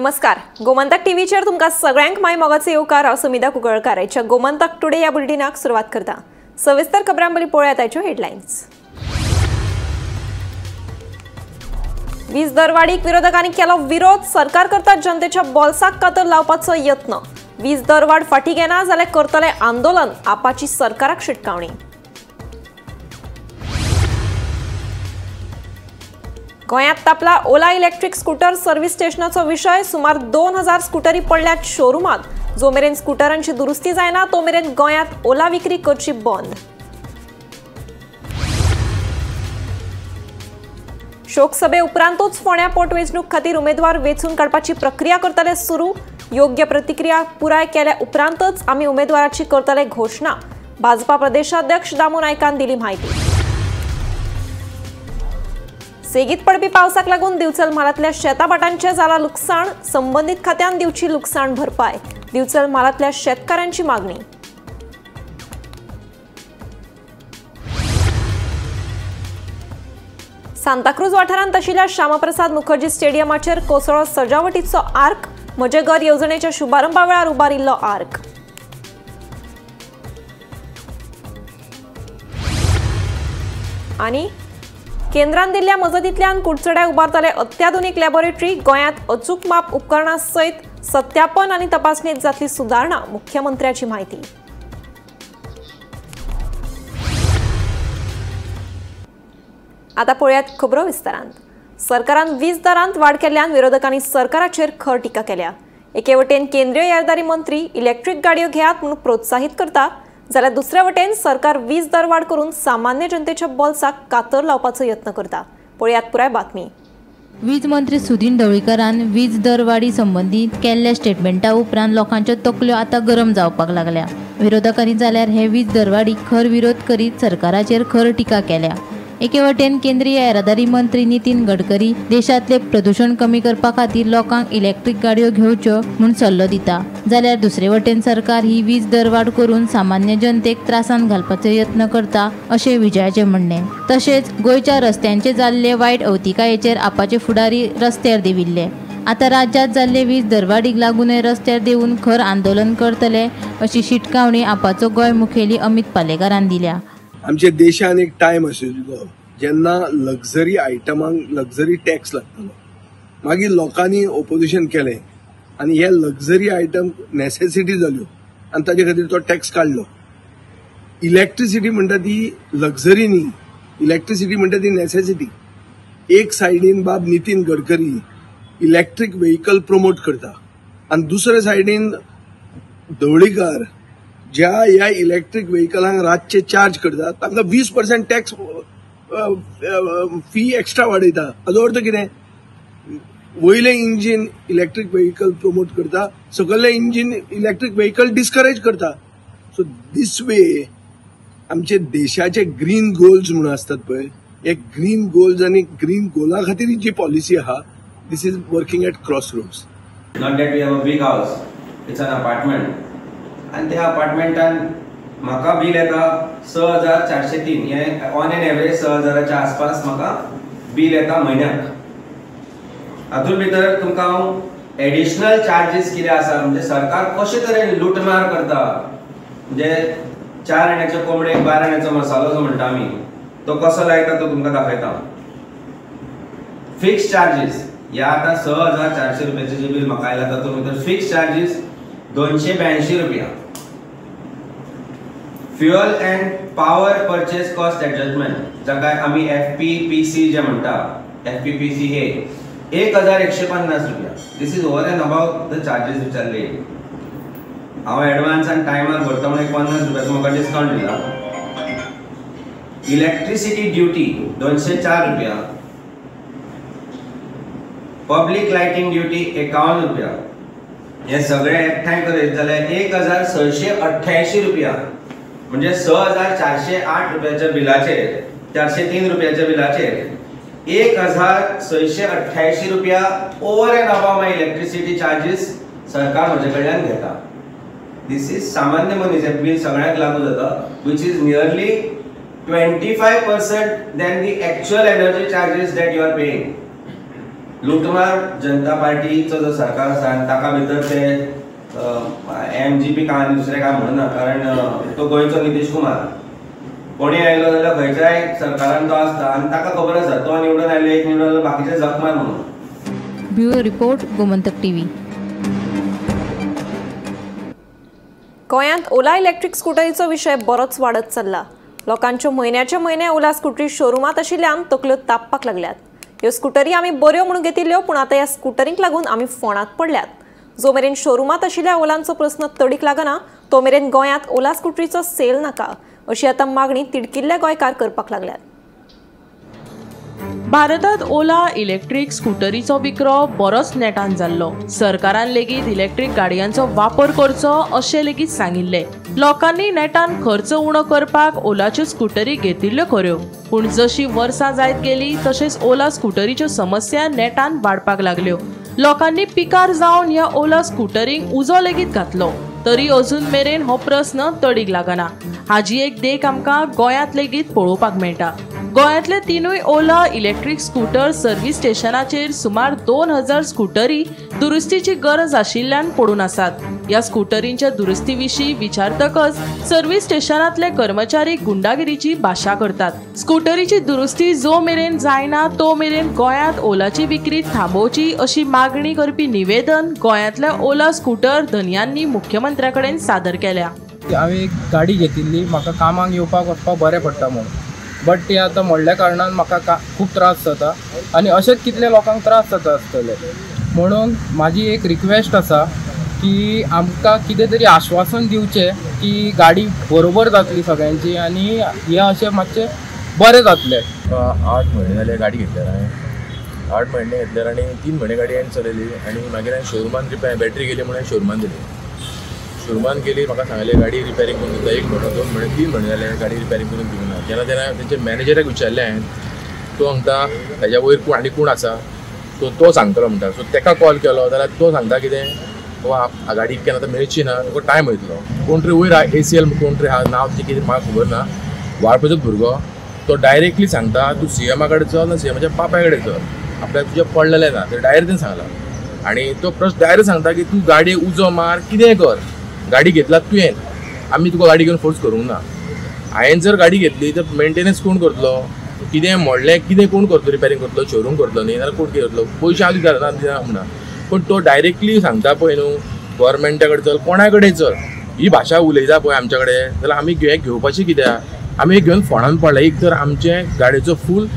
नमस्कार. गोमंतक टीव्हीचेर तुमकां सगळ्यांक माय मोगाचो येवकार. हांव सुमिता कुंकळकाराच्या गोमंतक टुडे ह्या बुलेटिनाक सुरवात करता. सविस्तर खबरां पयलीं पळोवया ताच्यो हेडलायन्स. वीज दरवाडीक विरोधकांनी केलो विरोध. सरकार करता जनतेच्या बोल्साक कातर लावपाचो यत्न. वीज दरवाड फाटीं घेना जाल्यार करतले आंदोलन. आपाची सरकाराक शिटकावणी. गोंयांत तापला ओला इलेक्ट्रिक स्कूटर सर्व्हिस स्टेशनाचो विशय. सुमार 2000 स्कूटरी पडल्यात शोरूमात. जो मेरेन स्कूटरांची दुरुस्ती जायना तो मेरेन गोंयांत ओला विक्री करची बंद. शोकसभे उपरांतूच फोंड्या पोटवेंचणूक खातीर उमेदवार वेंचून काडपाची प्रक्रिया करतले सुरू. योग्य प्रतिक्रिया पुराय केल्या उपरांतच आमी उमेदवाराची करतले घोषणा. भाजपा प्रदेशाध्यक्ष दामू नायकान दिली म्हायती. सेगीत पडपी पावसाक लागून दिवचल म्हालांतल्या शेताभाटांचें जाला लुकसाण. संबंधीत खात्यान दिवची लुकसाण भरपाय. दिवचल म्हालांतल्या शेतकारांची मागणी. सांताक्रूज वाठारांत आशिल्ल्या श्यामाप्रसाद मुखर्जी स्टेडियमाचेर कोसळ्ळो सजावटीचो आर्क. म्हजे घर येवजणेच्या शुभारंभा वेळार उबारिल्लो आर्क. आनी केंद्रान दिल्ल्या मजतींतल्यान कुडचड्यार उबारतले अत्याधुनीक लॅबोरेटरी. गोंयांत अचूक माप उपकरणां सयत सत्यापन आनी तपासणीत जातली सुदारणा. मुख्यमंत्र्याची म्हायती. आतां पळयात खबरो विस्तारांत. सरकारान वीज दरांत वाड केल्ल्यान विरोधकांनी सरकाराचेर खर टिका केल्या. एके वटेन केंद्रीय येरादारी मंत्री इलेक्ट्रीक गाडयो घेयात म्हणून प्रोत्साहीत करता जाल्यार दुसऱ्या वटेन सरकार वीज दर वाड करून सामान्य जनतेच्या बोल्साक कातर लावपाचो यत्न करता. पळयात पुराय बातमी. वीज मंत्री सुदीन ढवळीकरान वीज दरवाडी संबंधीत केल्ल्या स्टेटमेंटा उपरांत लोकांच्यो तकल्यो आतां गरम जावपाक लागल्या. विरोधकांनी जाल्यार हे वीज दरवाडीक खर विरोध करीत सरकाराचेर खर टिका केल्या. एके वटेन केंद्रीय येरादारी मंत्री नितीन गडकरी देशातले प्रदूषण कमी करपा खातीर लोकांक इलेक्ट्रीक गाडयो घेवच्यो म्हूण सल्लो दिता जाल्यार दुसरे वटेन सरकार ही वीज दरवाड करून सामान्य जनतेक त्रासान घालपाचो यत्न करता अशें विजयाचें म्हणणें. तशेंच गोंयच्या रस्त्यांचे जाल्ले वायट अवतिकायेचेर आपाचे फुडारी रस्त्यार देविल्ले. आतां राज्यांत जाल्ले वीज दरवाडीक लागूनय रस्त्यार देवून खर आंदोलन करतले अशी शिटकावणी आपाचो गोंय मुखेली अमित पालेकारान दिल्या. आमच्या देशान एक टायम आशिल्लो जेन्ना लक्झरी आयटमांक लक्झरी टॅक्स लागतालो. मागीर लोकांनी ओपोजिशन केलें आनी हे लक्झरी आयटम नेसेसिटी जाल्यो आनी ताजे खातीर तो टॅक्स काडलो. इलेक्ट्रिसिटी म्हणटा ती लक्झरी न्ही, इलेक्ट्रिसिटी म्हणटा ती नेसेसिटी. एक सायडीन बाब Nitin Gadkari electric vehicle promote करता आनी दुसरे सायडीन ढवळीकार ज्या ह्या इलेक्ट्रीक व्हेकलांक रातचे चार्ज करता तांकां 20% टॅक्स फी एक्स्ट्रा वाडयता. हाचो अर्थ कितें? वयले इंजीन इलेक्ट्रीक व्हेकल प्रमोट करता, सकयले इंजीन इलेक्ट्रीक व्हेकल डिस्करेज करता. सो दीस वे आमचे देशाचे ग्रीन गोल्स म्हणून आसतात पळय, हे ग्रीन गोल्स आनी ग्रीन गोला खातीर जी पॉलिसी आहा this is working at cross roads. Not that we have a big house, it's an apartment. आणि त्या अपार्टमेंटान म्हाका बील येता 6403. हे ऑन एन एवरेज 6000च्या आसपास म्हाका बील येता म्हयन्याक. हातूंत भितर तुमकां हांव एडिशनल चार्जीस कितें आसा म्हणजे सरकार कशे तरेन लुटमार करता, म्हणजे 4 आण्याचे कोंबडेक 12 आण्याचो मसालो जो म्हणटा आमी तो कसो लायता तो तुमकां दाखयता. फिक्स चार्जीस ह्या आतां 6400 रुपयाचें जे बील म्हाका आयला तातूंत भितर फिक्स चार्जीस 282 रुपया. Fuel and power purchase cost adjustment जाका आमी FPPC जे म्हणटा, FPPC हे 1150 रुपया. This is over and about the charges which are laid. हांव एडवान्स आनी टायमार भरता म्हणून 50 रुपयाचो म्हाका डिस्काउंट दिला. इलेक्ट्रिसिटी ड्युटी 204 रुपया. पब्लीक लायटिंग ड्युटी 51 रुपया. हे सगळे एकठांय करीत जाल्यार 1688 रुपया. म्हणजे 6408 रुपयाच्या बिलाचेर 403 रुपयाच्या बिलाचेर 1688 रुपया ओवर एंड अबाव माय इलेक्ट्रिसिटी चार्जीस सरकार म्हजे कडल्यान घेता. दिस इज सामान्य मनीस हे बील सगळ्यांक लागू जाता which is nearly 25% than the actual energy charges that you are paying. लुटमार जनता पार्टीचो जो सरकार आसा ताका भितर ते MGP का आनी दुसरें काय म्हणना, कारण तो गोंयचो नितीश कुमार कोणी आयलो जाल्यार खंयच्याय सरकारान तो आसता आनी ताका खबर आसा तो निवडून आयलो एक निवडून बाकीचे जखमार म्हणून। Bureau report Gomantak TV. गोंयांत ओला इलेक्ट्रिक स्कूटरीचो विशय बरोच वाडत चल्ला। लोकांच्यो म्हयन्याचे म्हयने ओला स्कूटरी शोरूमात आशिल्ल्यान तकल्यो तापपाक लागल्यात। ह्यो स्कूटरी आमी बऱ्यो म्हणून घेतिल्ल्यो, पूण आतां ह्या स्कूटरींक लागून आमी फोंडात पडल्यात। जो मेरेन शोरूमात आशिल्ल्या ओलांचो प्रस्न तडीक लागना तो मेरेन गोंयांत ओला स्कूटरीचो सेल नाका अशी आतां मागणी तिडकिल्ले गोंयकार करपाक लागल्यात। भारतात ओला इलेक्ट्रिक स्कूटरीचो विक्रो बरोच नेटान जाल्लो। सरकारान लेगीत इलेक्ट्रिक गाडयांचो वापर करचो अशें लेगीत सांगिल्ले। लोकांनी नेटान खर्च उणो करपाक ओलाच्यो स्कूटरी घेतिल्ल्यो खऱ्यो, पूण जशी वर्सां जायत गेली तशेंच ओला स्कूटरीच्यो समस्या नेटान वाडपाक लागल्यो। लोकांनी पिकार जावन ह्या ओला स्कूटरींक उजो लेगीत घातलो, तरी अजून मेरेन हो प्रस्न तडीक लागना। हाजी एक देख आमकां गोंयांत लेगीत पळोवपाक मेळटा। गोंयांतले तीनूय ओला इलेक्ट्रिक स्कूटर सर्व्हिस स्टेशनाचेर सुमार 2000 स्कूटरी दुरुस्तीची गरज आशिल्ल्यान पडून आसात। ह्या स्कूटरींच्या दुरुस्ती विशीं विचारतकच सर्व्हिस स्टेशनांतले कर्मचारी गुंडागिरीची भाशा करतात। स्कूटरीची दुरुस्ती जो मेरेन जायना तो मेरेन गोंयांत ओलाची विक्री थांबोवची अशी मागणी करपी निवेदन गोंयांतल्या ओला स्कूटर धन्यांनी मुख्यमंत्र्या कडेन सादर केल्या। हांवें एक गाडी घेतिल्ली, म्हाका कामाक येवपाक वचपाक बरें पडटा म्हणून, बट ती आतां मोडल्या कारणान म्हाका खूब त्रास जाता आनी अशेंच कितले लोकांक त्रास जाता आसतले। म्हणून म्हाजी एक रिक्वेस्ट आसा की आमकां कितें तरी आश्वासन दिवचें की गाडी बरोबर जातली सगळ्यांची आनी हें अशें मातशें बरें जातलें। 8 म्हयने जाले गाडी घेतल्या हांवें, 8 म्हयने घेतल्यार आनी 3 म्हयने गाडी हांवें चलयली आनी मागीर हांवें शोरुमान बॅटरी गेली म्हणून शोरुमान दिली। शोरुमान गेली, म्हाका सांगलें गाडी रिपेरींग करून दिता। 1 म्हयनो 2 म्हयने 3 म्हयने जाले गाडी रिपेरींग करून दिवना। जेन्ना तेंच्या मॅनेजराक विचारलें हांवें, तो सांगता हेज्या वयर कोण आसा, सो तो सांगतलो म्हणटा। सो ताका कॉल केलो जाल्यार तो सांगता कितें, बाबा गाडी इतक्यान आतां मेळची ना, तुका टायम वयतलो। कोण तरी वयर ACL कोण तरी आहा, नांव तें कितें म्हाका खबर ना, वाळपचोच भुरगो, तो डायरेक्टली सांगता तूं CM कडेन चल ना CMच्या बापाय कडेन चल, आपल्याक तुजें पडलेलें ना, ते डायरेक्ट तें सांगलां। आनी तो प्रश्न डायरेक्ट सांगता की तूं गाडी उजो मार, कितेंय कर, गाडी घेतला तुवें, आमी तुका गाडी घेवन फोर्स करूंक ना। हांवें जर गाडी घेतली तर मेंटेनन्स कोण करतलो, कितें मोडलें कितें कोण करतलो, रिपेरींग करतलो, शोरूम करतलो न्ही, जाल्यार कोण कितें करतलो, पयशे हांव दिना म्हणा। पूण तो डायरेक्टली सांगता पळय न्हू, गव्हर्मेंटा कडेन चल, कोणा कडेन चल, ही भाशा उलयता पळय आमच्या कडेन, जाल्यार आमी घेवपाची कित्याक, आमी घेवन फोंडान पडला। एक तर आमचे गाडयेचो फूल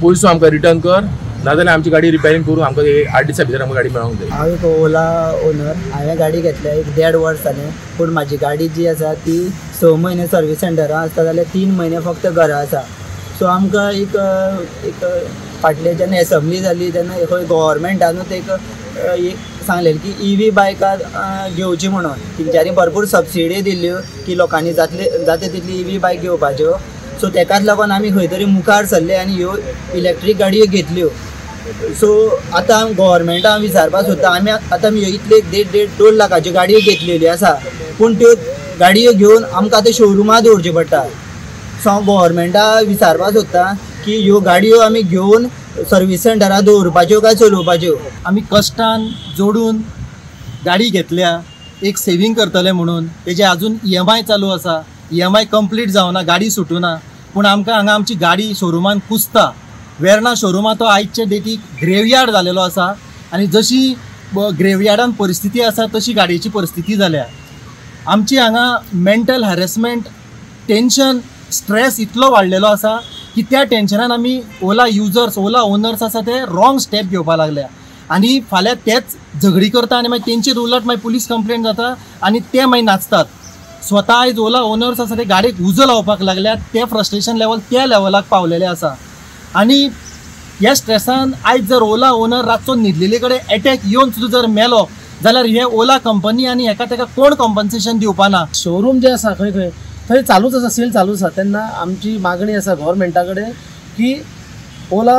पयसो आमकां रिटर्न कर, नाजाल्यार आमची गाडी रिपेरींग करून आमकां 8 दिसां भितर आमकां गाडी मेळोंक जाय। हांव एक ओला ओनर, हांवें गाडी घेतल्या 1.5 वर्स जालें, पूण म्हाजी गाडी जी आसा ती 6 म्हयने सर्वीस सेंटरान आसता जाल्यार 3 म्हयने फक्त घरा आसा। सो आमकां एक फाटले जेन्ना एसेंब्ली जाली तेन्ना खंय गव्हर्मेंटानूच एक सांगलेलें की EV बायकार घेवची म्हणून, तेंच्यांनी भरपूर सबसिडी दिल्ल्यो की लोकांनी जाता तितली EV बायक घेवपाच्यो। सो तेकाच लागून आमी खंय तरी मुखार सरले आनी ह्यो इलेक्ट्रीक गाडयो घेतल्यो। सो आतां गव्हर्मेंटाक हांव विचारपाक सोदता, आमी आतां इतले 1.5-2 लाखाच्यो गाडयो घेतलेल्यो आसा, पूण त्यो गाडयो घेवन आमकां आतां शोरुमांत दवरच्यो पडटा। सो हांव गव्हर्मेंटाक विचारपाक सोदता की ह्यो गाडयो आमी घेवन सर्वीस सेंटरार दवरपाच्यो काय चलोवपाच्यो। आमी कश्टान जोडून गाडी घेतल्या, एक सेविंग करतले म्हणून, तेजे अजून EMI चालू आसा, EMI कंप्लीट जावना, गाडी सुटूना, पूण आमकां हांगा आमची गाडी शोरुमान कुसता। वेर्ना शोरुमा तो आयचे डेटीक ग्रेवयार्ड जालेलो आसा आनी जशी ग्रेवयार्डान परिस्थिती आसा तशी गाडयेची परिस्थिती जाल्या। आमची हांगा मेंटल हॅरेसमेंट, टेन्शन, स्ट्रेस इतलो वाडलेलो आसा की त्या टेन्शनान आमी ओला युजर्स, ओला ओनर्स आसा ते रॉंग स्टेप घेवपाक लागल्या आनी फाल्यां तेच झगडी करता आनी मागीर तेंचेर उलट मागीर पुलीस कंप्लेंट जाता आनी ते मागीर नाचतात। स्वता आयज ओला ओनर्स आसा ते गाडयेक उजो लावपाक लागल्यात, ते फ्रस्ट्रेशन लेवल त्या लेवलाक पावलेले आसा। आनी ह्या स्ट्रेसान आयज जर ओला ओनर रातचो न्हिदलेले कडेन एटॅक येवन सुद्दां जर मेलो जाल्यार हे ओला कंपनी आनी हेका तेका कोण कॉम्पन्सेशन दिवपाना। शोरूम जे आसा खंय थंय चालूच आसा, सेल चालू आसा। तेन्ना आमची मागणी आसा गव्हर्मेंटा कडेन की ओला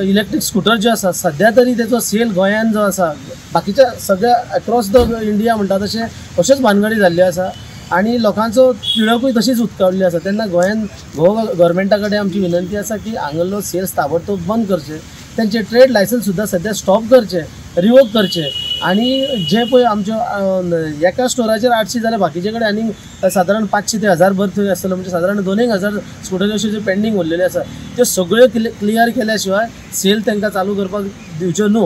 इलेक्ट्रीक स्कूटर जे आसा सद्या तरी तेचो सेल गोंयान जो आसा, बाकीच्या सगळ्या अक्रॉस द इंडिया म्हणटा तशें अश्योच भानगडी जाल्ल्यो आसा आनी लोकांचो तिडकूय तशीच उदकावल्ली आसा। तेन्ना गोंयान गव्हर्मेंटा कडेन आमची विनंती आसा की हांगलो सेल्स ताबडतोब बंद करचे। त्यांचे ट्रेड लायसन्स सुद्दां सध्या स्टॉप करचे, रिवोक करचे आणि जे पळय आमच्यो एका स्टोराचेर 800 जाल्यार बाकीचे कडेन आनी सादारण 500 ते 1000 बर्थ आसतलो, म्हणजे सादारण 2000 स्कुटरी अश्यो ज्यो पेंडींग उरलेल्यो आसा त्यो सगळ्यो क्लियर केल्या शिवाय सेल तांकां चालू करपाक दिवच्यो न्हू.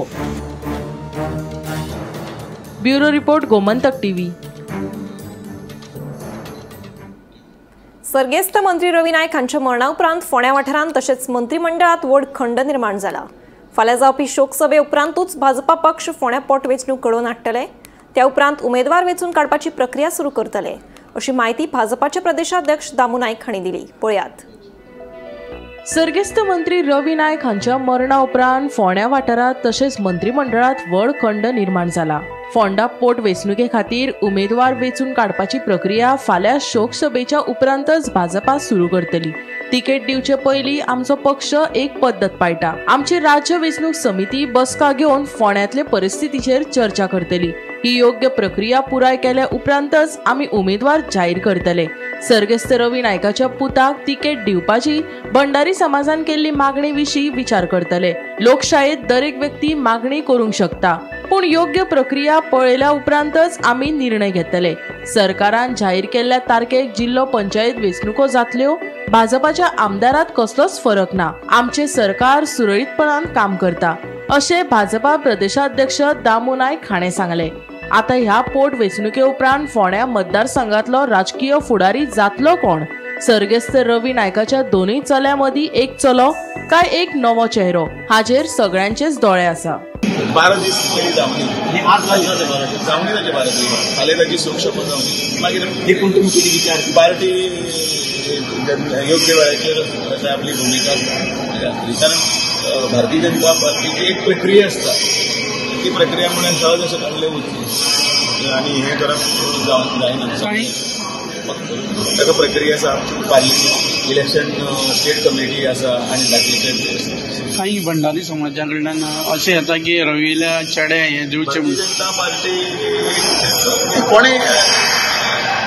Bureau report, Gomantak TV. सर्गेस्त मंत्री रवी नायक हांच्या मरणा उपरांत फोंड्या वाठारांत तशेंच मंत्रिमंडळांत व्हड खंड निर्माण जाला. फाल्यां जावपी शोक सभे उपरांतूच भाजपा पक्ष फोंड्या पोटवेंचणूक घडोवन हाडटले. त्या उपरांत उमेदवार वेंचून काडपाची प्रक्रिया सुरू करतले अशी माहिती भाजपाचे प्रदेशाध्यक्ष दामू नायक हांणी दिली. पळयात. सर्गेस्त मंत्री रवी नायक हांच्या मरणा उपरांत फोंड्या वाठारांत तशेंच मंत्रिमंडळांत व्हड खंड निर्माण जाला. फोंडा पोटवेंचणुके खातीर उमेदवार वेंचून काडपाची प्रक्रिया फाल्यां शोक सभेच्या उपरांतच भाजपा सुरू करतली. तिकेट दिवचे पयलीं आमचो पक्ष एक पद्दत पाळटा. आमची राज्य वेंचणूक समिती बसका घेवन फोंड्यांतले परिस्थितीचेर चर्चा करतली. ही योग्य प्रक्रिया पुराय केल्या उपरांतच आमी उमेदवार जाहीर करतले. सर्गेस्त रवी नायकाच्या पुताक तिकेट दिवपाची भंडारी समाजान केल्ली मागणी विशीं विचार करतले. लोकशायेंत दरेक व्यक्ती मागणी करूंक शकता, पूण योग्य प्रक्रिया पळयल्या उपरांतच आमी निर्णय घेतले. सरकारान जाहीर केल्ल्या तारखेक जिल्लो पंचायत वेंचणुको जातल्यो. भाजपाच्या आमदारांत कसलोच फरक ना. आमचे सरकार सुरळीतपणान काम करता अशें भाजपा प्रदेशाध्यक्ष दामू नायक हाणें सांगले. आता ह्या पोट वेंचणुके उपरांत फोंड्या मतदारसंघातलो राजकीय फुडारी जातलो कोण? सर्गेस्त रवी नायकाच्या दोनूय चल्यां मदीं एक चलो काय एक नवो चेहरो हाचेर सगळ्यांचेच दोळे आसा. 12 दीस केली जावणी आनी 8 जावणी जाचे 12 दीस फाल्यां ताची शोकसभा जावणी मागीर देखून तुमी कितें विचार पार्टी योग्य वेळाचेर आपली भुमिका आसता. कारण भारतीय जनता पार्टीची एक प्रक्रिया आसता. ती प्रक्रिया म्हणून सहज अशें काडलें वचचें आनी हें करप जायना. ताका प्रक्रिया आसा. पार्लिमेंट इलेक्शन स्टेट कमिटी आसा आनी बाकीचे काही भंडारी समाजा कडल्यान अशें येता की रवील्या चेडे हे दिवचे. भारतीय जनता पार्टी कोणें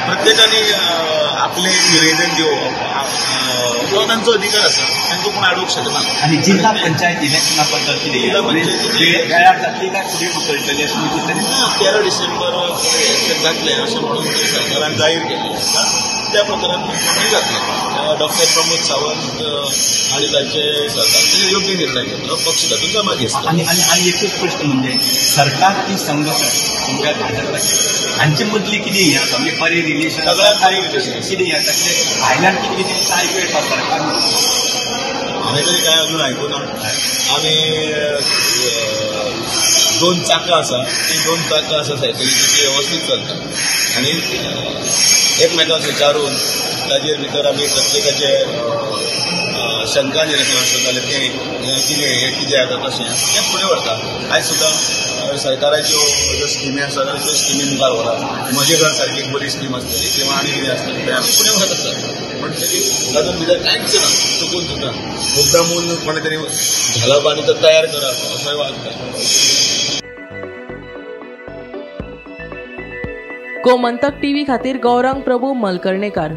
प्रत्येकाने आपले निवेदन दिवप हो तांचो अधिकार आसा. तांकां कोण आडूंक शकना. आनी जिल्हा पंचायत इलेक्शना बद्दल कितें वेळार जातली काय फुडें ढकलतली अशें विचारतली. 13 डिसेंबर जातलें अशें म्हणून सरकारान जाहीर केल्लें आसा. त्या प्रकारान जातलें. डॉक्टर प्रमोद सावंत आनी तांचे सरकार योग्य निर्णय घेतलो. पक्ष तातूंत जमा घेतला. आनी एकूच प्रश्न म्हणजे सरकार ती संघटना तुमच्या भाजपाची हांचे मदली कितें हें आसा म्हणजे बरें रिलेशन कितें हें आसा कितें भायल्यान कितें कितें आयकूं येता सरकार. हांवें तरी कांय अजून आयकूं ना. आमी 2 चाकां आसा. ती 2 चाकां आसा सायकलीची ती वेवस्थीत चलता आनी एकमेकांक विचारून ताजेर भितर आमी प्रत्येकाचे शंका निरसन आसता जाल्यार तें कितें आतां तशें तें फुडें व्हरता. आयज सुद्दां सरकाराच्यो ज्यो स्किमी आसा त्यो स्किमी मुखार व्हरात. म्हजें घर सारकी एक बरी स्कीम आसतली किंवा आनी कितें आसतलें तें आमी फुडें व्हरत आसता. म्हणटकीर तातूंत भितर कांयच ना. चुकून सुद्दां मुद्दामून कोणे तरी घालप आनी तो तयार करप असोय वागता. गोमंतक टीव्ही खातीर गौरंग प्रभू मलकर्णेकार.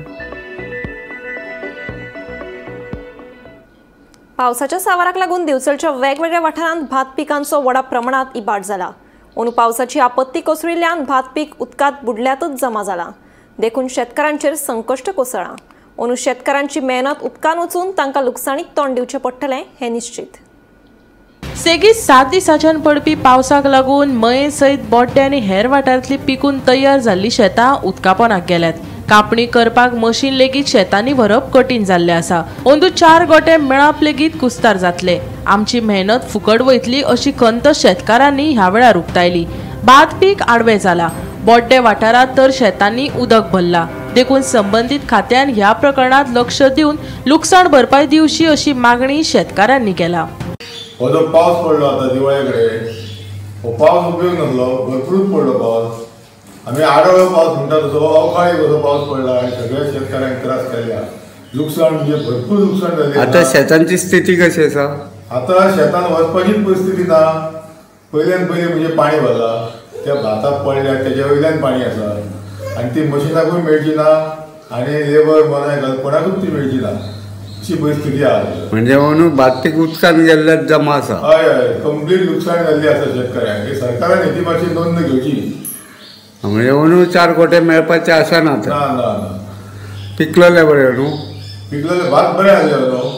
पावसाच्या सावाराक लागून दिवचलच्या वेगवेगळ्या वाठारांत भात पिकांचो व्हडा प्रमाणात इबाड जाला. अंदू पावसाची आपत्ती कोसळिल्ल्यान भात पीक उदकांत बुडल्यातच जमा जाला. देखून शेतकारांचेर संकश्ट कोसळ्ळां. अंदू शेतकारांची मेहनत उदकान वचून तांकां लुकसाणीक तोंड दिवचें पडटलें हें निश्चित. सेगीत 7 दिसांच्यान पडपी पावसाक लागून मये सयत बोड्डे आनी हेर वाठारांतली पिकून तयार जाल्ली शेतां उदकापोंदाक गेल्यात. कापणी करपाक मशीन लेगीत शेतांनी व्हरप कठीण जाल्लें आसा. अंदू 4 गोटे मेळप लेगीत कुस्तार जातले. आमची मेहनत फुकट वयतली अशी खंत शेतकारांनी ह्या वेळार उक्तायली. भात पीक आडवें जाला. बोड्डे वाठारांत तर शेतांनी उदक भरला. देखून संबंधीत खात्यान ह्या प्रकरणात लक्ष दिवन लुकसाण भरपाय दिवची अशी मागणी शेतकारांनी केला. हो जो पावस पडलो आता दिवाळे कडेन हो पावस उपयोग नासलो. भरपूरच पडलो पावस. आमी आडवळो पावस म्हणटा तसो अवकाळी कसो पावस पडला आनी सगळ्या शेतकाऱ्यांक त्रास केल्या. लुकसाण म्हणजे भरपूर लुकसाण जालें. आता शेतांची स्थिती कशी आसा? आता शेतान वचपाचीच परिस्थिती ना. पयल्यान पयलीं म्हणजे पाणी भरला. त्या भाताक पडल्या तेच्या वयल्यान पाणी आसा आनी ती मशिनाकूय मेळची ना आनी लेबर मनाय घालपणाकूच ती मेळची ना. अशी परिस्थिती आहे. म्हणजे म्हणून भातीक उदकान गेल्ल्यात जमा आसा. हय हय कंप्लीट लुकसाण जाल्ली आसा शेतकऱ्यांक. ही सरकारान हेची मातशी नोंद घेवची. म्हणजे म्हणून 4 कोटी मेळपाचे आसा ना. ना ना ना पिकलेले बरे न्हू. पिकलेले भात बरे जाल्ले न्हू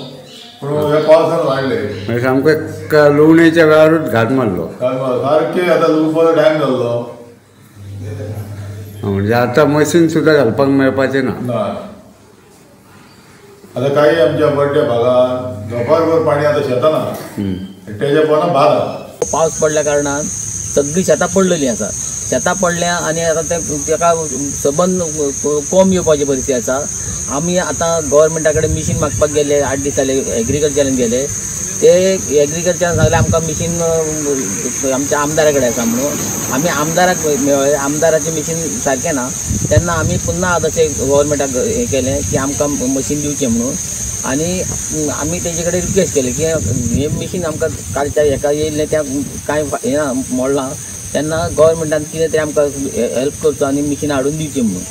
पूण ह्या पावसान वाडले. म्हणजे सामकें लुवणेच्या वेळारूच घात मारलो. सारके आतां लुवपाचो टायम जाल्लो. म्हणजे आता मशीन सुद्धा घालपाक मेळपाचें ना. आता काही आमच्या बड्ड्या भागात दोपारभर पाणी आता शेतान आसा. तेच्या पोना भात आसा. पावस पडल्या कारणान सगळी शेतां पडलेली आसा. शेतां पडल्या आनी आता तेका सबंद कोंब येवपाची परिस्थिती आसा. आमी आतां गव्हर्मेंटा कडेन मिशीन मागपाक गेले 8 दीस जाले. एग्रीकल्चरान गेले. ते एग्रीकल्चरान सांगलें आमकां मिशीन आमच्या आमदारा कडेन आसा म्हणून. आमी आमदाराक मेळ्ळे. आमदाराचें मिशीन सारकें ना. तेन्ना आमी पुन्हा तशें गव्हर्मेंटाक हें केलें की आमकां मशीन दिवचें म्हणून. आनी आमी तेजे कडेन रिक्वेस्ट केली की हें मिशीन आमकां कालच्या हेका येयल्लें त्या कांय हें ना मोडलां. तेन्ना गव्हर्मेंटान कितें तरी आमकां हेल्प करचो आनी मिशीन हाडून दिवची म्हणून.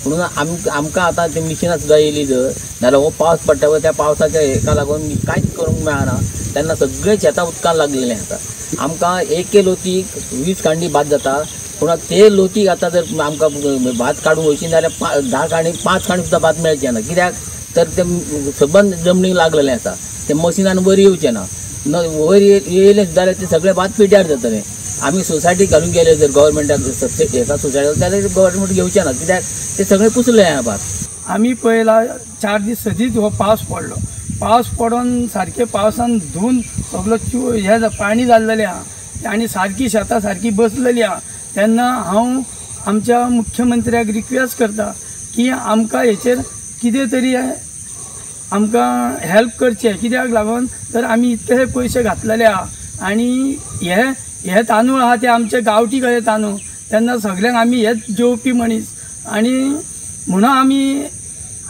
म्हणून आमकां आतां ती मिशिनां सुद्दां येयली जर जाल्यार हो पावस पडटा पळय त्या पावसाच्या हेका लागून कांयच करूंक मेळना. तेन्ना सगळे शेतां उदकान लागलेलें आसा. आमकां एक लोतीक 20 कांडी भात जाता. पूण ते लोतीक आतां जर आमकां भात काडूंक वयची जाल्यार 10 कांडी 5 कांडी सुद्दां भात मेळचें ना. कित्याक तर ते सबंद जमनीक लागलेलें आसा. ते मशिनान वयर येवचें ना. वयर येयलें जाल्यार ते सगळे भात पिड्ड्यार जातलें. आमी सोसायटी घालून गेले जर गव्हर्मेंटाक हेका सोसायटी जाल्यार गव्हर्मेंट घेवचें ना. कित्याक ते सगळे कुसले भात. आमी पळयला 4 दीस सदींच हो पावस पडलो. पावस पडून सारके पावसान धुवन सगळो हे पाणी जाल्लेलें आहा आनी सारकी शेतां सारकी बसलेली आहा. तेन्ना हांव आमच्या मुख्यमंत्र्याक रिक्वेस्ट करता की आमकां हेचेर कितें तरी आमकां हेल्प करचें. कित्याक लागून तर आमी इतले पयशे घातलेले आहा आनी हे तांदूळ आहा ते आमचे गांवठी कशे तांदूळ. तेन्ना सगळ्यांक आमी हेच जेवपी मनीस आनी म्हणून आमी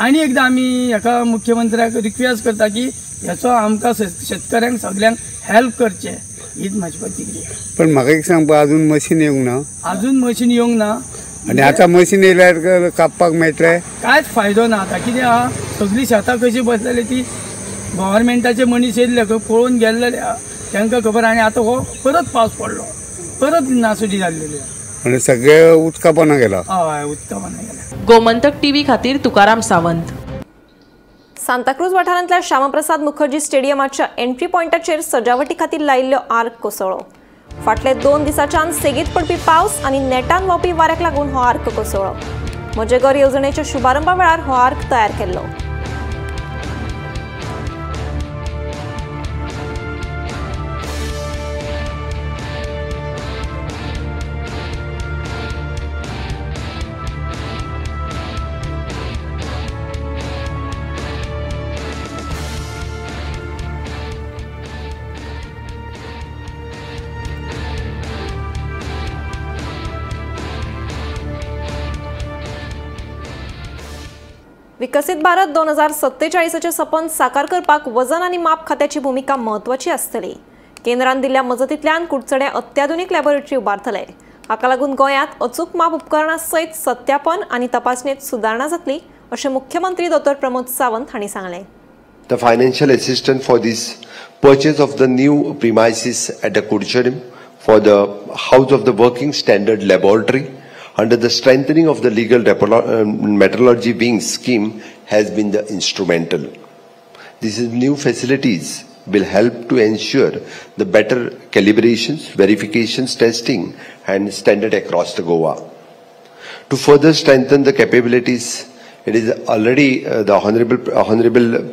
आनी एकदां आमी हेका मुख्यमंत्र्याक रिक्वेस्ट करता की हेचो आमकां शेतकऱ्यांक सगळ्यांक हेल्प करचें. हीच म्हाजी प्रतिक्रिया. पण म्हाका एक सांग अजून मशीन येवंक ना. अजून मशीन येवंक ना. आनी आतां मशीन येयल्यार कापपाक मेळटलें. कांयच फायदो ना. आतां कितें आहा सगळीं शेतां कशी बसलेली ती गव्हर्मेंटाचे मनीस येयल्ले पळोवन गेल्लेले आहा तांकां खबर. आनी आतां हो परत पावस पडलो परत नासुडी जाल्लेली. आनी सगळे उदकापोना गेला. हय उदकापोना गेला. गोमंतक टीव्ही खातीर तुकाराम सावंत. सांताक्रूज वाठारांतल्या श्यामप्रसाद मुखर्जी स्टेडियमाच्या एंट्री पॉइंटाचेर सजावटी खातीर लायिल्लो आर्क कोसळ्ळो. फाटले 2 दिसांच्यान सेगीत पडपी पावस आनी नेटान व्हांवपी वाऱ्याक लागून हो आर्क कोसळ्ळो. म्हजे घर येवजणेच्या शुभारंभा वेळार हो आर्क तयार केल्लो. विकसित भारत 2047चे सपन साकार करपाक वजन आनी माप खात्याची भूमिका महत्वाची आसतली. केंद्रान दिल्ल्या मजतींतल्यान कुडचडे अत्याधुनीक लॅबोरेटरी उबारतले. हाका लागून गोंयांत अचूक माप उपकरणां सयत सत्यापन आनी तपासणेत सुदारणा जातली अशें मुख्यमंत्री डॉ. प्रमोद सावंत हांणी सांगलें. The financial assistance for this purchase of the new premises at the Kudchedim for the house of the working standard laboratory under the strengthening of the legal metrology wing scheme has been the instrumental. These new facilities will help to ensure the better calibrations, verifications, testing and standard across the Goa. To further strengthen the capabilities, it is already the Honorable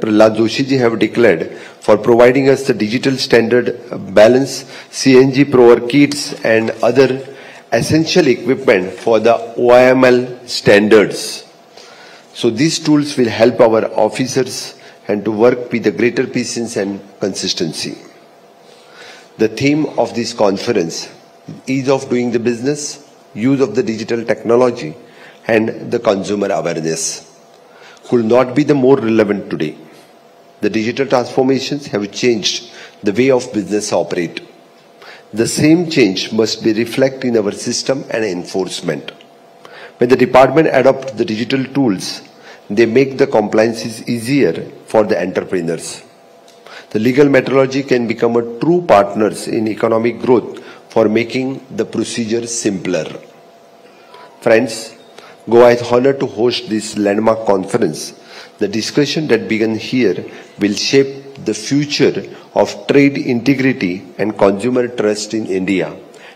Prahlad Joshi ji have declared for providing us the digital standard balance, CNG prover kits and other essential equipment for the OIML standards. So these tools will help our officers and to work with a greater patience and consistency. The theme of this conference, ease of doing the business, use of the digital technology and the consumer awareness, could not be the more relevant today. The digital transformations have changed the way of business operate. The same change must be reflected in our system and enforcement. When the department adopts the digital tools, they make the compliances easier for the entrepreneurs. The legal methodology can become a true partners in economic growth for making the procedure simpler. Friends, Goa is honored to host this landmark conference. The discussion that began here will shape the future of trade integrity and consumer trust in India.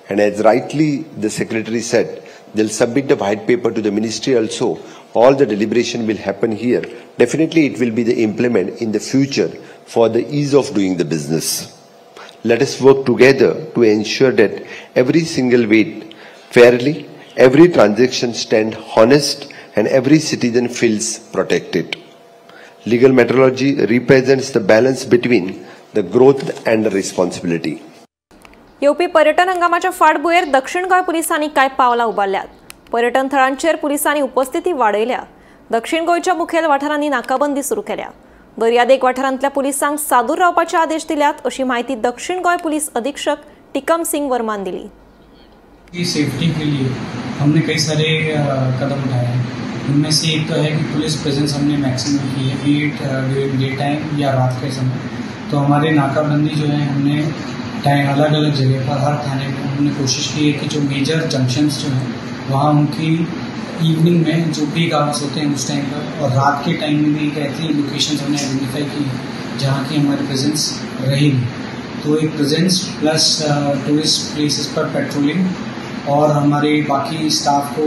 And as rightly the Secretary said, they'll submit the white paper to the ministry also. All the deliberation will happen here. Definitely it will be the implement in the future for the ease of doing the business. Let us work together to ensure that every single weight fairly, every transaction stand honest, and every citizen feels protected. Legal methodology represents the balance between the growth and the responsibility. येवपी पर्यटन हंगामाच्या फाटभुंयेर दक्षिण गोंय पुलिसांनी काय पावलां उबारल्यात. पर्यटन थळांचेर पुलिसांनी उपस्थिती वाडयल्या. दक्षिण गोंयच्या मुखेल वाठारांनी नाकाबंदी सुरू केल्या. दर्यादेग वाठारांतल्या पुलिसांक सादूर रावपाचे आदेश दिल्यात अशी माहिती दक्षिण गोंय पुलिस अधीक्षक टिकम सिंग वर्मान दिली. सेफ्टी के लिए हमने कई सारे कदम उठाए हैं. उनमें से एक तो है कि पुलिस प्रेजेंस हमने मैक्सिमम की है, बी इट ड्यूरिंग डे टाइम या रात के समय. तो हमारे नाकाबंदी जो है हमने टाइम अलग अलग जगह पर हर थाने में हमने कोशिश की है कि जो मेजर जंक्शंस जो हैं वहाँ उनकी इवनिंग में जो पीक आवर्स होते हैं उस टाइम पर और रात के टाइम में भी एक ऐसी लोकेशन हमने आइडेंटिफाई की जहाँ की हमारी प्रेजेंस रहेगी. तो एक प्रेजेंस प्लस टूरिस्ट प्लेसेस पर पेट्रोलिंग और हमारे बाकी स्टाफ को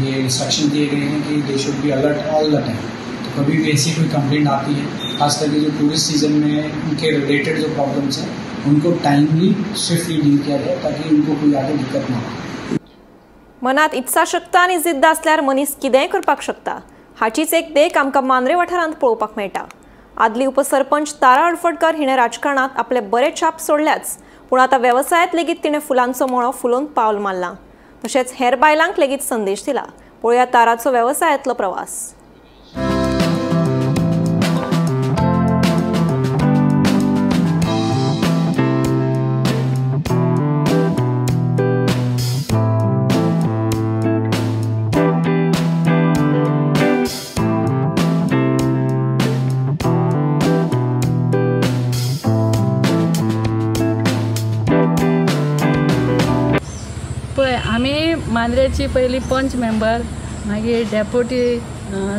ये इंस्ट्रक्शन दिए गए हैं कि they should be alert all the time. तो कभी भी ऐसी कोई कंप्लेंट आती है, खास करके जो टूरिस्ट सीजन में उनके रिलेटेड जो प्रॉब्लम्स हैं उनको टाइमली स्विफ्टली डील किया जाए ताकि उनको कोई आगे दिक्कत ना हो. मनात इत्साशक्त आनी जिद्द आसल्यार मनीस कितेंय करपाक शकता. हाचीच एक देख आमकां मांद्रे वाठारांत पळोवपाक मेळटा. आदली उपसरपंच तारा हडफडकर हिणें राजकारणांत आपले बरे छाप सोडल्याच, पूण आतां वेवसायांत लेगीत तिणें फुलांचो मळो फुलोवन पावल मारला. तशेंच हेर बायलांक लेगीत संदेश दिला. पळोवया ताराचो वेवसायांतलो प्रवास. आमी मांद्रेची पयली पंच मेंबर मागीर डेप्युटी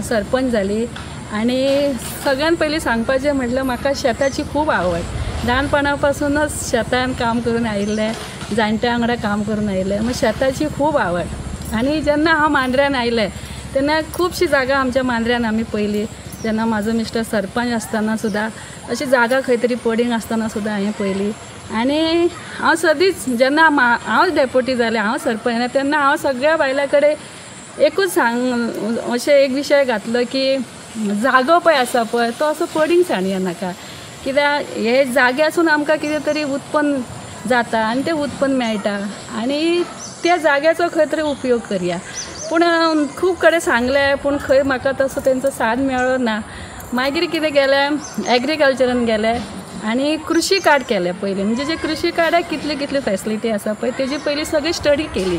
सरपंच जाली आनी सगळ्यान पयलीं सांगपाचें म्हटल्यार म्हाका शेताची खूब आवड. ल्हानपणा पासूनच शेतान काम करून आयिल्लें, जाणट्या वांगडा काम करून आयिल्लें. मग शेताची खूब आवड. आनी जेन्ना हांव मांद्र्यान आयलें तेन्ना खुबशी जागा आमच्या मांद्र्यान आमी पयली. जेन्ना म्हाजो मिस्टर सरपंच आसतना सुद्दां अशी जागा खंय तरी पडींग आसतना सुद्दां हांवें पयली. आनी हांव सदींच जेन्ना हांव डेप्युटी जालें, हांव सरपंच तेन्ना हांव सगळ्या बायलां कडेन एकूच अशें एक विशय घातलो की जागो पळय आसा पळय तो असो पडींग साणया नाका. कित्याक हे जाग्यासून आमकां कितें तरी उत्पन्न जाता आनी तें उत्पन्न मेळटा आनी त्या जाग्याचो खंय तरी उपयोग करया. पूण खूब कडेन सांगलें पूण खंय म्हाका तसो तेंचो साथ मेळ्ळो ना. मागीर कितें केलें, एग्रीकल्चरान गेलें आनी कृशी कार्ड केलें पयलीं. म्हणजे जे कृशी कार्डाक कितली कितली फॅसिलिटी आसा पळय तेजी पयलीं सगळी स्टडी केली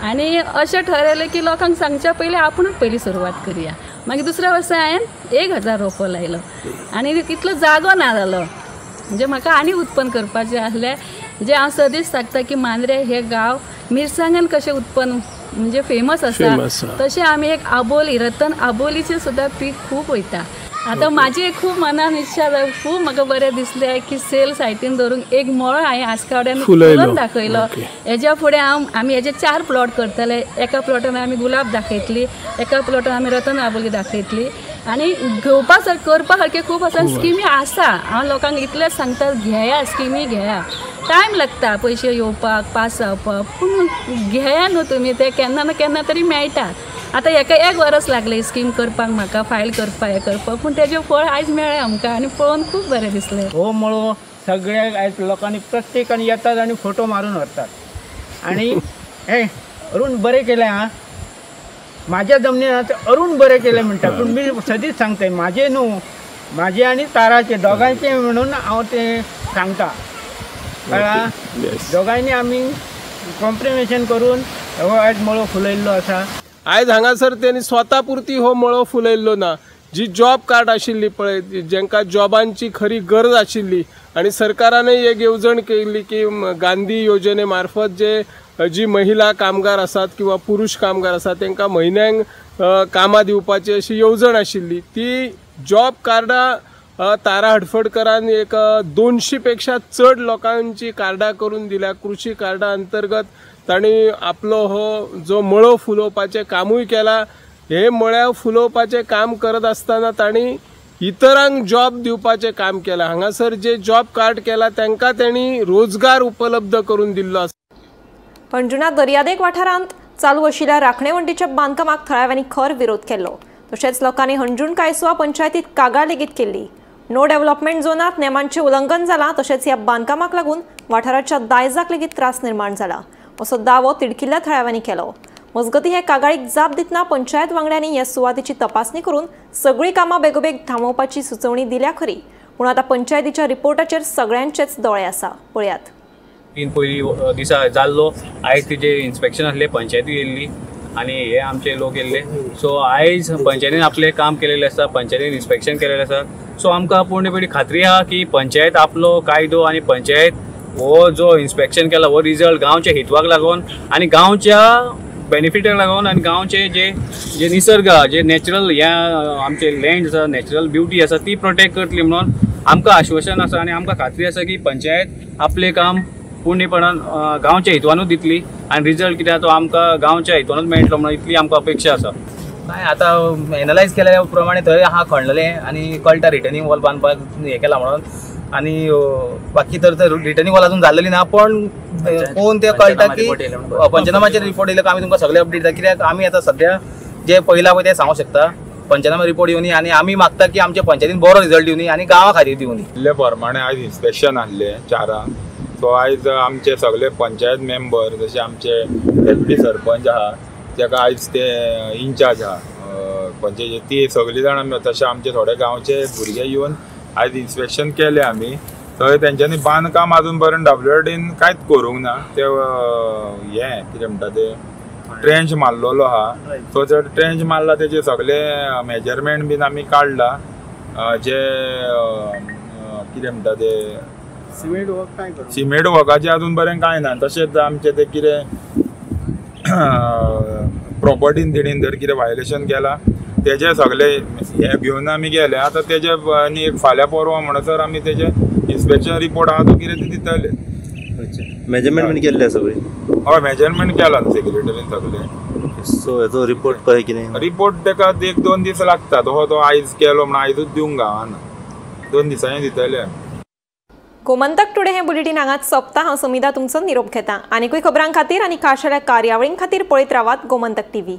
आनी अशें ठरयलें की लोकांक सांगच्या पयलीं आपुणूच पयलीं सुरवात करया. मागीर दुसऱ्या वर्सा हांवें 1000 रोपो लायलो आनी तितलो जागो ना जालो. म्हणजे म्हाका आनी उत्पन्न करपाचें आसलें. जे हांव सदींच सांगता की मांद्रे हे गांव मिरसांगान कशें उत्पन्न म्हणजे फेमस आसा तशें आमी एक आबोली रतन आबोलीचें सुद्दां पीक खूब वयता. आतां म्हाजी खूब मनान इच्छा खूब म्हाका बरें दिसलें की सेल सायटीन धरूंक एक मळो हांवें आसकावड्यान फुलोवन दाखयलो. हेज्या फुडें आमी हेजे 4 प्लॉट करतले. एका प्लॉटान आमी गुलाब दाखयतली, एका प्लॉटान आमी रतन आबोली दाखयतली आनी घेवपा करपा सारकें खूब आसा. स्किमी आसा. हांव लोकांक इतलेंच सांगता घेया स्किमी घेया. टायम लागता पयशे येवपाक पास जावपाक पूण घेया न्हू तुमी ते केन्ना ना केन्ना तरी मेळटा. आतां हेका 1 वर्स लागलें स्कीम करपाक म्हाका फायल करपाक हें करपाक पूण तेजें फळ आयज मेळ्ळें आमकां आनी पळोवन खूब बरें दिसलें. हो मळो सगळ्या आयज लोकांनी प्रत्येकान येतात आनी फोटो मारून व्हरतात आनी हे अरूण बरें केलें हां म्हाज्या जमनीन आतां अरूण बरें केलें म्हणटा. पूण मी सदींच सांगता म्हाजें न्हू म्हाजें आनी ताराचें दोगांयचें म्हणून हांव तें सांगता. कळ्ळां? दोगांयनी आमी कॉम्प्रिमेशन करून हो आयज मळो फुलयल्लो आसा. आयज हांगासर त्यांनी स्वता पुरती हो मळो फुलयल्लो ना। जी जॉब कार्ड आशिल्ली पळय, जेंकां जॉबांची खरी गरज आशिल्ली आणि सरकारानय एक येवजण केल्ली की गांधी योजने मार्फत जी महिला कामगार आसात किंवा पुरुष कामगार आसात तांकां म्हयन्याक कामां दिवपाची अशी येवजण आशिल्ली। ती जॉब कार्डां तारा हडफडकरान एक 200 पेक्षा चड लोकांची कार्डां करून दिल्या। कृषी कार्डा अंतर्गत तांणी आपलो हो जो मळो फुलोवपाचें कामूय केला। हे मळ्या फुलोवपाचें काम करत आसतना तांणी इतरांक जॉब दिवपाचें काम केलां। हांगासर जे जॉब कार्ड केला तांकां तांणी रोजगार उपलब्ध करून दिल्लो आसा। पणजुणा दर्यादेग वाठारांत चालू आशिल्ल्या राखणेवंटीच्या बांदकामाक थळाव्यांनी खर विरोध केलो। तशेंच लोकांनी हणजूण कायसुवा पंचायतीत कागाळ लेगीत केल्ली। नो डेव्हलपमेंट झोनात नेमांचें उल्लंघन जालां, तशेंच ह्या बांदकामाक लागून वाठाराच्या दायजाक लेगीत त्रास निर्माण जाला असो दावो तिडकिल्ल्या थळाव्यांनी केलो। मजगतीं हे कागाळीक जाप दितना पंचायत वांगड्यांनी ह्या सुवातेची तपासणी करून सगळीं कामां बेगोबेग थांबोवपाची सुचोवणी दिल्या खरी, पूण आतां पंचायतीच्या रिपोर्टाचेर सगळ्यांचेच दोळे आसा। पळयात। पयलीं दिसा जाल्लो, आयज तिजे इन्स्पेक्शन आसले, पंचायती येयल्ली आनी हे आमचे लोक येयल्ले। सो आयज पंचायतीन आपलें काम केलेलें आसा, पंचायतीन इन्स्पेक्शन केलेलें आसा। सो आमकां पूर्णपणी खात्री आहा की पंचायत आपलो कायदो आनी पंचायत हो जो इन्स्पेक्शन केला हो रिजल्ट गांवच्या हितवाक लागून आनी गांवच्या बेनिफिटाक लागून आनी गांवचे जे निसर्ग जे नॅचरल ह्या आमचे लँड आसा, नॅचरल ब्युटी आसा ती प्रोटेक्ट करतली म्हणून आमकां आश्वासन आसा आनी आमकां खात्री आसा की पंचायत आपलें काम पूर्णपणान गांवच्या हितवानूच दितली आनी रिजल्ट कितें तो आमकां गांवच्या हितवानूच मेळटलो म्हणून इतली आमकां अपेक्षा आसा। काय आतां एनालायज केल्या प्रमाणे थंय आहा खणलेलें आनी कळटा रिटर्निंग वॉल बांदपाक हें केलां म्हणून आनी बाकी तर रिटर्निंग वॉल अजून जाल्लेली ना, पण पळोवन तें कळटा की पंचनामाचेर रिपोर्ट येयलो आमी तुमकां सगळे अपडेट दिता। कित्याक आमी आतां सद्या जे पयला पळय तें सांगूंक शकता, पंचनामा रिपोर्ट येवनी आनी आमी मागता की आमच्या पंचायतीन बरो रिजल्ट दिवनी आनी गांवा खातीर दिवनी। दिल्ले प्रमाणे आयज इन्स्पेक्शन आसलें 4 सो आयज आमचे सगळे पंचायत मेंबर जशे आमचे डेप्युटी सरपंच आहा जेका आयज ते इन्चार्ज आहा पंचायती ती सगळीं जाणां तशें आमचे थोडे गांवचे भुरगे येवन आयज इन्स्पेक्शन केलें आमी। थंय तेंच्यांनी बांदकाम अजून पर्यंत WRDन कांयच करूंक ना। ते हें कितें म्हणटा ते ट्रेंच मारलेलो आहा। सो जर ट्रेंच मारला तेजे सगळे मेजरमेंट बीन आमी काडला। जे कितें म्हणटा ते सिमेंट वर्काचे अजून पर्यंत कांय ना। तशेंच आमचे ते कितें प्रॉपर्टीन तेणीन जर कितें वायलेशन केला तेजे सगळे हे घेवन आमी गेले। आतां तेजे आनी एक फाल्यां परवा म्हणसर आमी तेजे इन्स्पेक्शन रिपोर्ट आहा तो कितें ते दितले। मेजरमेंट बीन केल्ले सगळे? हय मेजरमेंट केला सेक्रेटरीन सगळे। सो हेचो रिपोर्ट कळ्ळें कितें? रिपोर्ट ताका 1-2 दीस लागतात। तो आयज केलो म्हण आयजूच दिवंक गावना, 2 दिसांनी दितले। गोमंतक टुडे हे बुलेटिन हांगाच सोंपता। हांव समिधा तुमचो निरोप घेता। आनीकूय खबरां खातीर आनी खाशेल्या कार्यावळीं खातीर पळयत रावात गोमंतक TV।